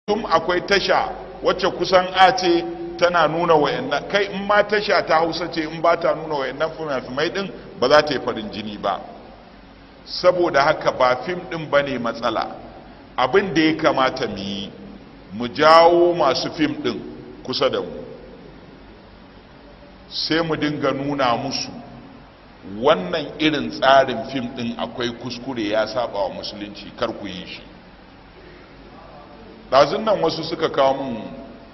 tun akwai tasha wacce kusan a ce tana nuna wayannan, kai in ma tasha ta Hausa ce in ba ta nuna wayannan fina-finai din ba za ta yi farin jini ba. Saboda haka ba fim din bane matsala, abin da ya kamata mu yi mu jawo masu fim din kusa da mu, sai mu dinga nuna musu wannan irin tsarin fim din akwai kuskure, ya saba wa musulunci, kar ku yi shi. ɗazun nan wasu suka kawo mun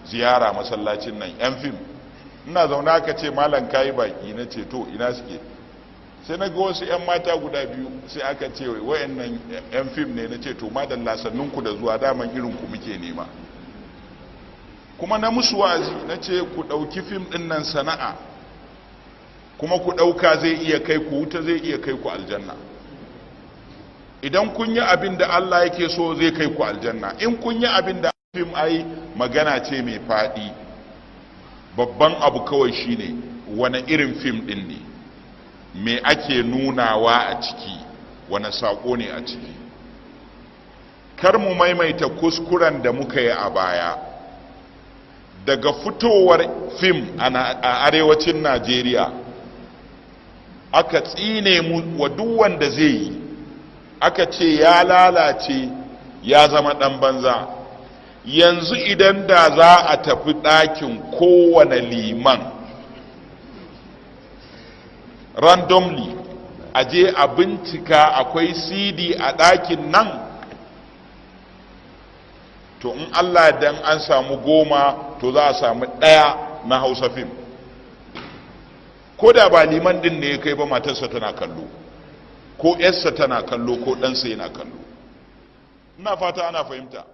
ziyara masallacin nan, yan fim, ina zaune aka ce malam kayi baki, na ce to ina suke, sai na ga wasu yan mata guda biyu, sai aka ce wayannan yan fim ne, na ce to madalla sannunku da zuwa, daman irin ku muke nema. kuma na musu wazi na ce ku ɗauki fim ɗin nan sana'a, kuma ku ɗauka zai iya kai ku wuta, zai iya kai ku aljanna. idan kun yi abin da Allah yake so zai kai ku aljanna, in kun yi abin da fim ai magana ce mai faɗi. babban abu kawai shine wani irin fim ɗin ne, me ake nunawa a ciki, wani saƙo ne a ciki. kar mu maimaita kuskuren da muka yi a baya. daga fitowar fim a arewacin Najeriya aka tsine mu wa duk wanda zai yi, aka ce ya lalace, ya zama ɗan banza. yanzu idan da za a tafi ɗakin kowane liman randomly, a je a bincika akwai cd a ɗakin nan, to in Allah dan an samu 10 to za a samu 1 na Hausa fim. ko da ba liman din ne ya kai ba, matarsa tana kallo, ko yarsa tana kallo, ko ɗansa yana kallo. ina fata ana fahimta.